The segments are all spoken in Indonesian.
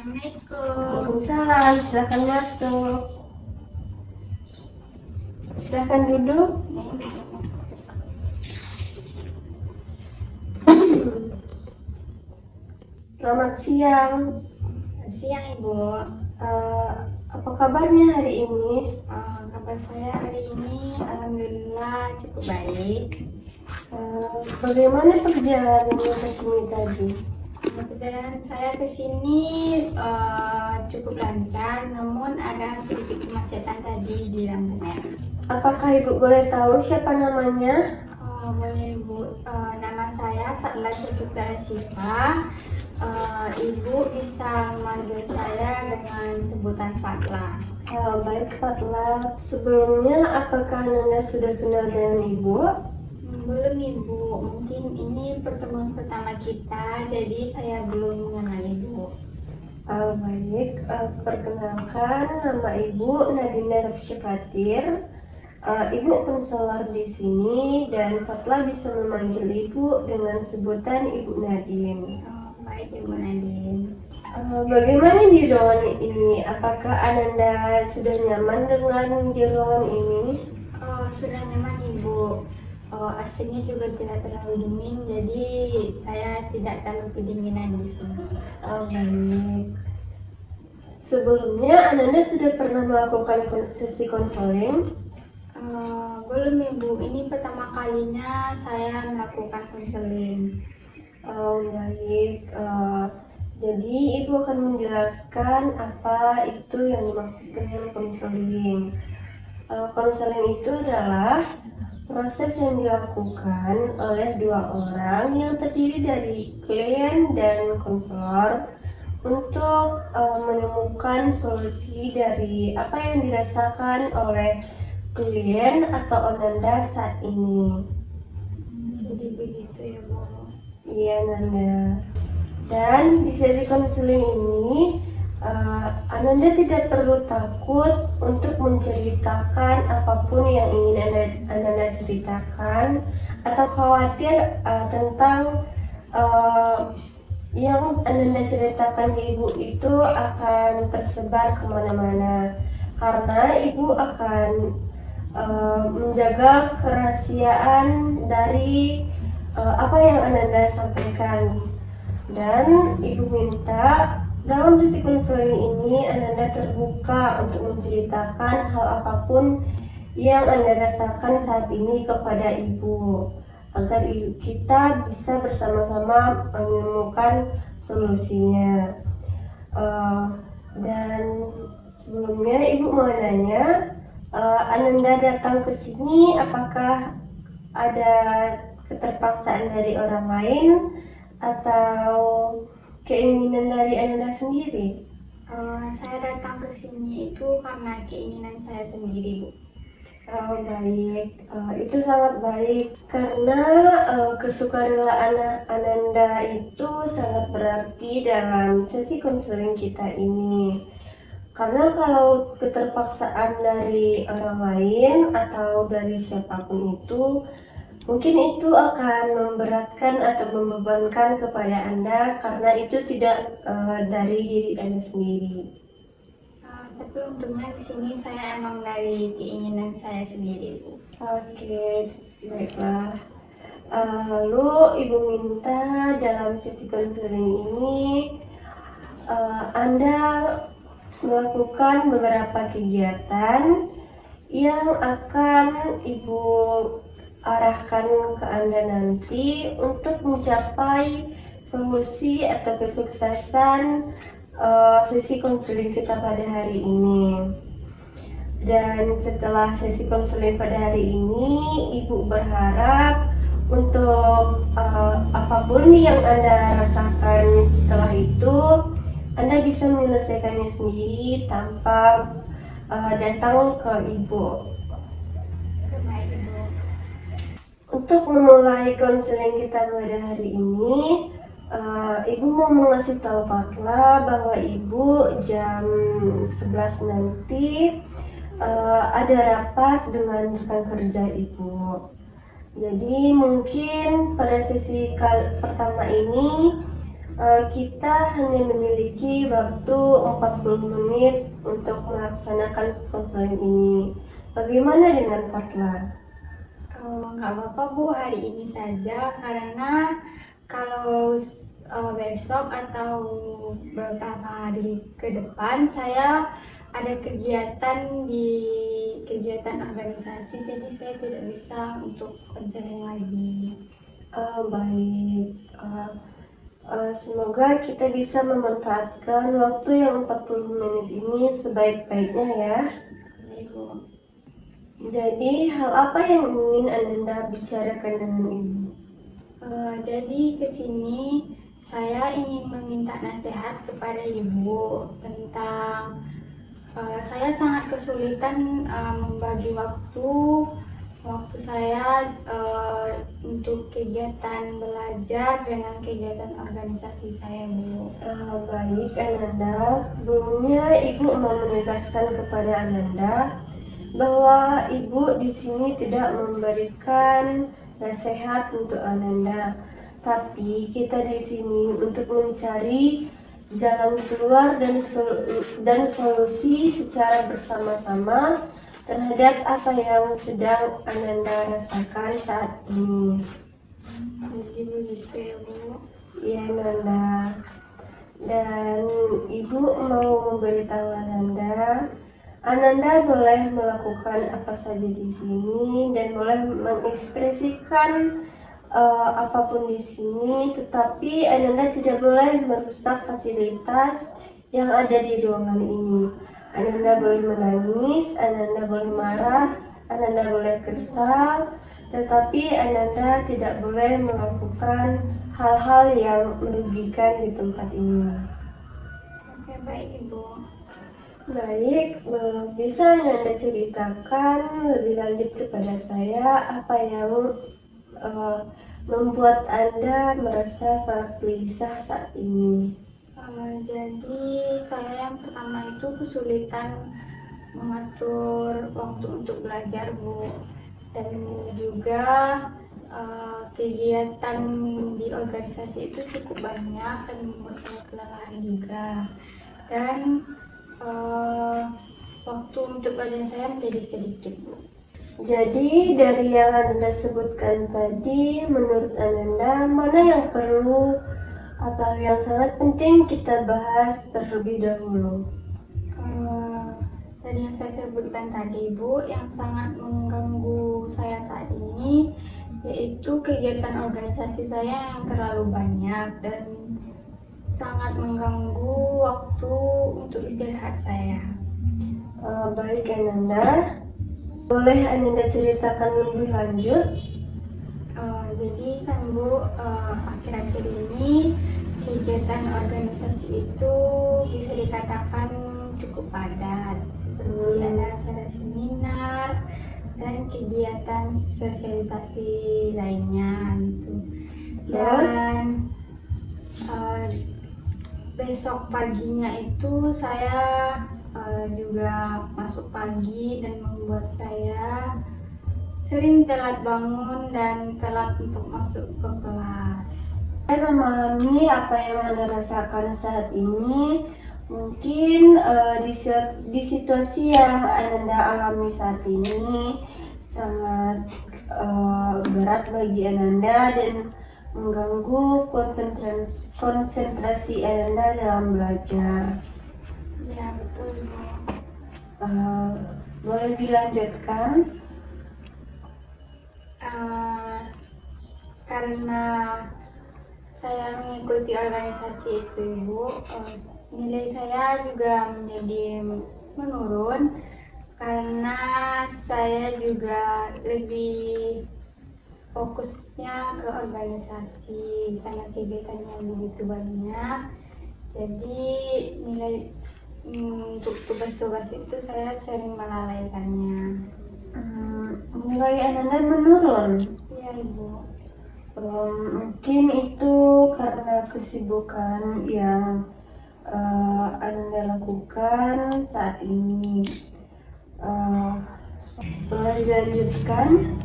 Assalamualaikum. Waalaikumsalam, silahkan masuk. Silahkan duduk. Selamat siang. Siang Ibu. Eh, apa kabarnya hari ini? Kabar saya hari ini alhamdulillah cukup baik. Bagaimana perjalanannya ke sini tadi? Perjalanan saya ke sini cukup lancar, namun ada sedikit kemacetan tadi di lampu merah. Apakah Ibu boleh tahu siapa namanya? Boleh Ibu. Nama saya Fatla Syukita Syifa. Ibu bisa memanggil saya dengan sebutan Fatla. Baik Fatla, sebelumnya apakah Nanda sudah kenal dengan Ibu? Belum Ibu, mungkin ini pertemuan pertama kita, jadi saya belum mengenal Ibu. Baik, perkenalkan nama Ibu Nadine Rafsyifatir. Ibu konselor di sini dan Fatla bisa memanggil Ibu dengan sebutan Ibu Nadine. Baik Ibu Nadine. Bagaimana di ruangan ini? Apakah Ananda sudah nyaman dengan di ruangan ini? Sudah nyaman Ibu. AC-nya juga tidak terlalu dingin, jadi saya tidak terlalu kedinginan di sini. Baik. Sebelumnya Ananda sudah pernah melakukan sesi konseling? Belum Ibu, ini pertama kalinya saya melakukan konseling. Baik. Jadi Ibu akan menjelaskan apa itu yang dimaksud dengan konseling. Konseling itu adalah proses yang dilakukan oleh dua orang yang terdiri dari klien dan konselor untuk menemukan solusi dari apa yang dirasakan oleh klien atau Ananda saat ini. Jadi begitu ya Bu. Iya Nanda. Dan di sesi konseling ini Ananda tidak perlu takut untuk menceritakan apapun yang ingin Ananda ceritakan atau khawatir tentang yang Ananda ceritakan ke Ibu itu akan tersebar kemana-mana, karena Ibu akan menjaga kerahasiaan dari apa yang Ananda sampaikan. Dan Ibu minta dalam sesi konseling ini Ananda terbuka untuk menceritakan hal apapun yang Anda rasakan saat ini kepada Ibu, agar kita bisa bersama-sama menemukan solusinya. Dan sebelumnya Ibu mau nanya, Ananda datang ke sini apakah ada keterpaksaan dari orang lain atau keinginan dari Ananda sendiri? Saya datang ke sini itu karena keinginan saya sendiri Bu. Baik, itu sangat baik karena kesukarelaan Ananda itu sangat berarti dalam sesi konseling kita ini. Karena kalau keterpaksaan dari orang lain atau dari siapapun itu, mungkin itu akan memberatkan atau membebankan kepada Anda karena itu tidak dari diri Anda sendiri. Tapi untungnya di sini saya emang dari keinginan saya sendiri Bu. Oke, baiklah. Lalu Ibu minta dalam sesi konseling ini Anda melakukan beberapa kegiatan yang akan Ibu arahkan ke Anda nanti untuk mencapai solusi atau kesuksesan sesi konseling kita pada hari ini. Dan setelah sesi konseling pada hari ini, Ibu berharap untuk apapun yang Anda rasakan setelah itu, Anda bisa menyelesaikannya sendiri tanpa datang ke Ibu. Baik Ibu. Untuk memulai konseling kita pada hari ini, Ibu mau mengasih tahu Fatla bahwa Ibu jam 11 nanti ada rapat dengan rekan kerja Ibu. Jadi mungkin pada sesi pertama ini Kita hanya memiliki waktu 40 menit untuk melaksanakan konseling ini. Bagaimana dengan Karla? Nggak apa-apa Bu, hari ini saja, karena kalau besok atau beberapa hari ke depan saya ada kegiatan di kegiatan organisasi, jadi saya tidak bisa untuk konseling lagi. Baik. Semoga kita bisa memanfaatkan waktu yang 40 menit ini sebaik-baiknya ya. Ya, Ibu. Jadi, hal apa yang ingin Ananda bicarakan dengan Ibu? Jadi ke sini saya ingin meminta nasihat kepada Ibu tentang saya sangat kesulitan membagi waktu saya untuk kegiatan belajar dengan kegiatan organisasi saya, Bu. Baik Ananda, sebelumnya Ibu mau menegaskan kepada Ananda bahwa Ibu di sini tidak memberikan nasihat untuk Ananda, tapi kita di sini untuk mencari jalan keluar dan solusi secara bersama-sama terhadap apa yang sedang Ananda rasakan saat ini. Jadi begitu ya, Bu. Ya Ananda, dan Ibu mau memberitahu Ananda boleh melakukan apa saja di sini dan boleh mengekspresikan apapun di sini, tetapi Ananda tidak boleh merusak fasilitas yang ada di ruangan ini. Ananda boleh menangis, Ananda boleh marah, Ananda boleh kesal, tetapi Ananda tidak boleh melakukan hal-hal yang merugikan di tempat ini. Oke, baik Ibu. Baik, bisa Ananda ceritakan lebih lanjut kepada saya apa yang membuat Anda merasa sangat gelisah saat ini? Jadi saya yang pertama itu kesulitan mengatur waktu untuk belajar, Bu, dan juga kegiatan di organisasi itu cukup banyak dan membuat saya kelelahan juga, dan waktu untuk belajar saya menjadi sedikit, Bu. Jadi dari yang Anda sebutkan tadi, menurut Ananda mana yang perlu atau yang sangat penting kita bahas terlebih dahulu? Dari yang saya sebutkan tadi, Bu, yang sangat mengganggu saya saat ini yaitu kegiatan organisasi saya yang terlalu banyak dan sangat mengganggu waktu untuk istirahat saya. Baik Ananda, boleh Ananda ceritakan lebih lanjut? Jadi kan Bu, akhir-akhir ini kegiatan organisasi itu bisa dikatakan cukup padat, seperti ada acara seminar dan kegiatan sosialisasi lainnya gitu. Dan besok paginya itu saya juga masuk pagi dan membuat saya sering telat bangun dan telat untuk masuk ke kelas. Saya memahami apa yang Anda rasakan saat ini. Mungkin di situasi yang Anda alami saat ini sangat berat bagi Anda dan mengganggu konsentrasi Anda dalam belajar. Ya, betul, Bu. Boleh dilanjutkan? Karena saya mengikuti organisasi itu, Ibu, nilai saya juga menjadi menurun karena saya juga lebih fokusnya ke organisasi karena kegiatannya begitu banyak. Jadi nilai untuk tugas-tugas itu saya sering melalaikannya. Nilai Anda menurun. Iya, Ibu. Mungkin itu karena kesibukan yang Anda lakukan saat ini. Boleh dilanjutkan?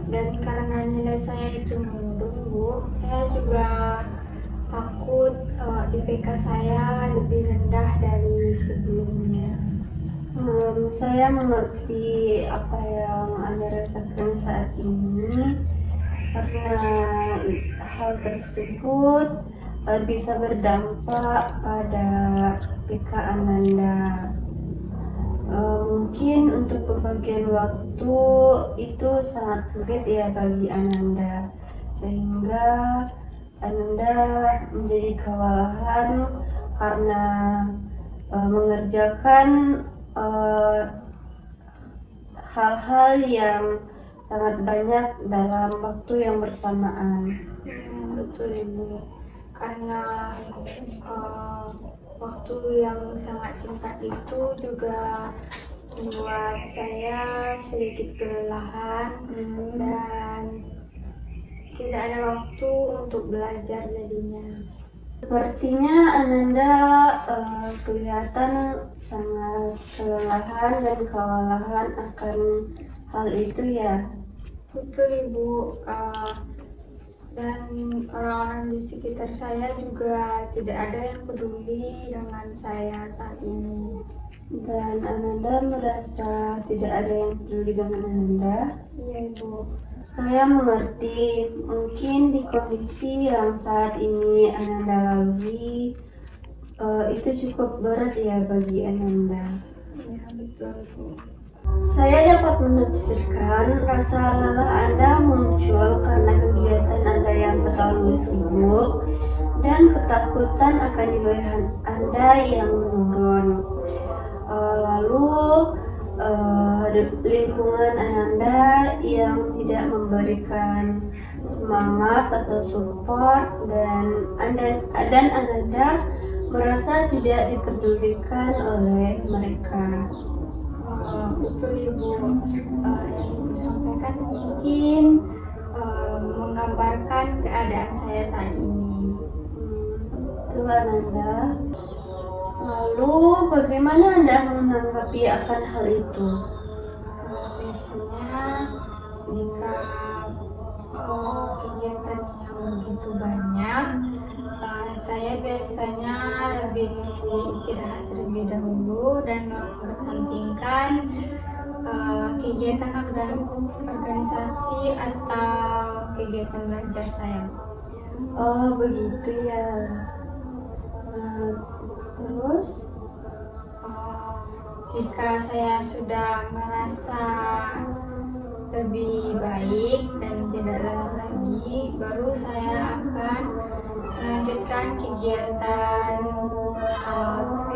Dan karena nilai saya itu menurun, Bu, saya juga takut IPK saya lebih rendah dari sebelumnya. Saya mengerti apa yang Anda rasakan saat ini karena hal tersebut bisa berdampak pada PK Ananda. Mungkin untuk pembagian waktu itu sangat sulit ya bagi Ananda, sehingga Ananda menjadi kewalahan karena mengerjakan hal-hal yang sangat banyak dalam waktu yang bersamaan. Betul Ibu, karena waktu yang sangat singkat itu juga membuat saya sedikit kelelahan dan tidak ada waktu untuk belajar jadinya. Sepertinya Ananda kelihatan sangat kelelahan dan kewalahan akan hal itu ya. Betul Ibu, dan orang-orang di sekitar saya juga tidak ada yang peduli dengan saya saat ini. Dan Ananda merasa tidak ada yang peduli dengan Ananda. Iya Ibu. Saya mengerti, mungkin di kondisi yang saat ini Ananda lalui itu cukup berat ya bagi Ananda. Iya betul Ibu. Saya dapat menafsirkan rasa lelah Anda muncul karena kegiatan Anda yang terlalu sibuk dan ketakutan akan nilai Anda yang menurun. Lalu lingkungan Anda yang tidak memberikan semangat atau support dan Anda merasa tidak dipedulikan oleh mereka. Betul Ibu, yang Ibu sampaikan mungkin menggambarkan keadaan saya saat ini. Tuhan Anda. Lalu bagaimana Anda menanggapi akan hal itu? Biasanya jika kegiatan yang begitu banyak, saya biasanya lebih memilih istirahat terlebih dahulu dan mengesampingkan kegiatan organisasi atau kegiatan belajar saya. Oh begitu ya. Terus jika saya sudah merasa lebih baik dan tidak lelah lagi, baru saya akan melanjutkan kegiatan atau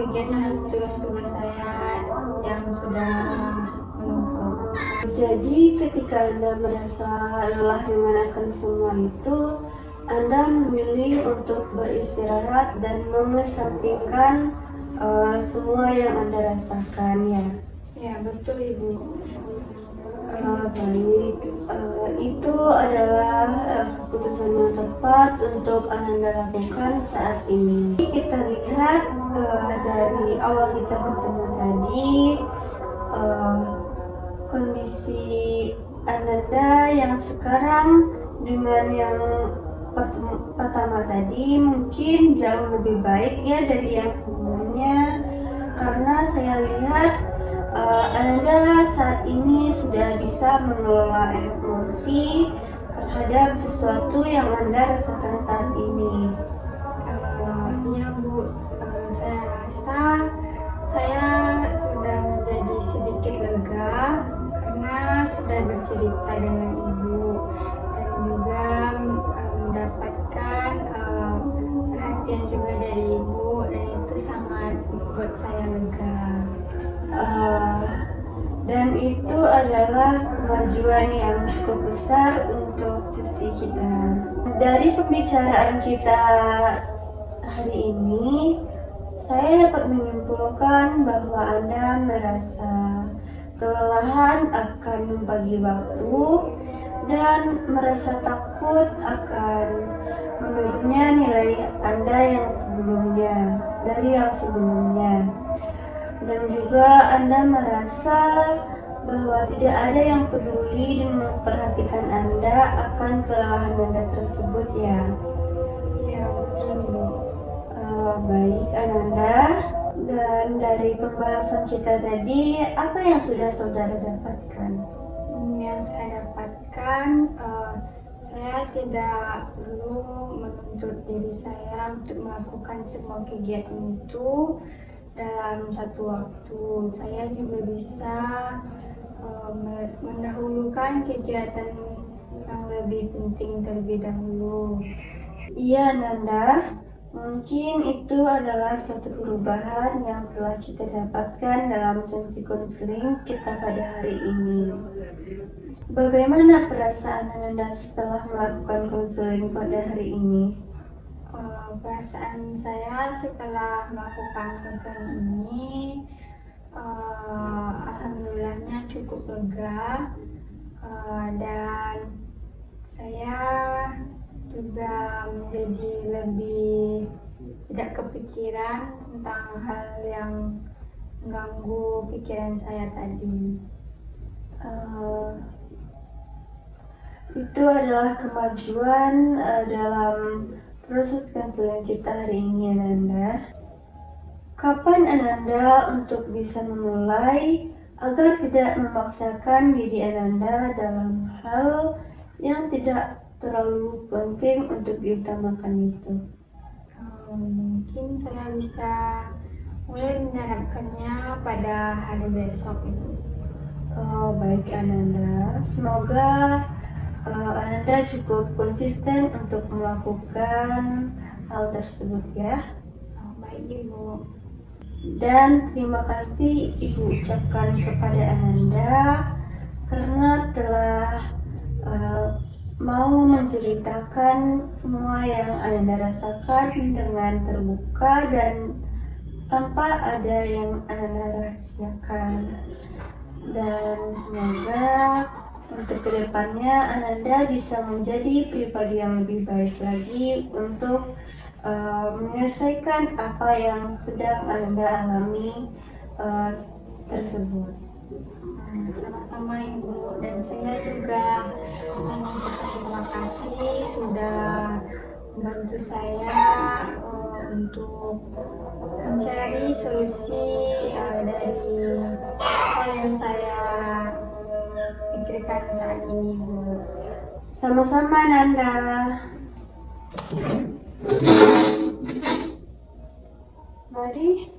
tugas-tugas saya yang sudah menumpuk. jadi ketika Anda merasa lelah dengan akan semua itu, Anda memilih untuk beristirahat dan mengesampingkan semua yang Anda rasakan ya. Ya betul Ibu. Baik, itu adalah keputusan yang tepat untuk Anda lakukan saat ini. Kita lihat dari awal kita bertemu tadi, kondisi Ananda yang sekarang dengan yang pertama tadi mungkin jauh lebih baik ya dari yang sebelumnya, karena saya lihat Ananda saat ini sudah bisa mengelola emosi terhadap sesuatu yang Anda rasakan saat ini. Iya Bu, saya rasa saya sudah menjadi sedikit lega karena sudah bercerita dengan Ibu dan juga mendapatkan perhatian juga dari Ibu, dan itu sangat membuat saya lega. Dan itu adalah kemajuan yang cukup besar untuk sesi kita. Dari pembicaraan kita hari ini, saya dapat menyimpulkan bahwa Anda merasa kelelahan akan membagi waktu dan merasa takut akan menurunnya nilai Anda yang sebelumnya dari yang sebelumnya. Dan juga Anda merasa bahwa tidak ada yang peduli dan memperhatikan Anda akan kelelahan Anda tersebut ya. Ya betul. Baik Ananda, dan dari pembahasan kita tadi, apa yang sudah saudara dapatkan? Yang saya dapatkan, saya tidak perlu menuntut diri saya untuk melakukan semua kegiatan itu dalam satu waktu. Saya juga bisa mendahulukan kegiatan yang lebih penting terlebih dahulu. Iya Nanda, mungkin itu adalah suatu perubahan yang telah kita dapatkan dalam sesi konseling kita pada hari ini. Bagaimana perasaan Nanda setelah melakukan konseling pada hari ini? Perasaan saya setelah melakukan konseling ini, alhamdulillahnya cukup lega, dan saya juga menjadi lebih tidak kepikiran tentang hal yang mengganggu pikiran saya tadi. Itu adalah kemajuan dalam proses konseling kita hari ini Ananda. Kapan Ananda untuk bisa memulai agar tidak memaksakan diri Ananda dalam hal yang tidak terlalu penting untuk diutamakan itu? Mungkin saya bisa mulai menerapkannya pada hari besok itu. Baik Ananda, semoga Ananda cukup konsisten untuk melakukan hal tersebut ya. Baik Ibu. Dan terima kasih Ibu ucapkan kepada Ananda karena telah mau menceritakan semua yang Ananda rasakan dengan terbuka dan tanpa ada yang Ananda rahasiakan. Dan semoga untuk kedepannya Ananda bisa menjadi pribadi yang lebih baik lagi untuk menyelesaikan apa yang sedang Ananda alami tersebut. Sama-sama Ibu, dan saya juga mengucapkan terima kasih sudah membantu saya untuk mencari solusi dari hal yang saya pikirkan saat ini Bu. Sama-sama Nanda. Mari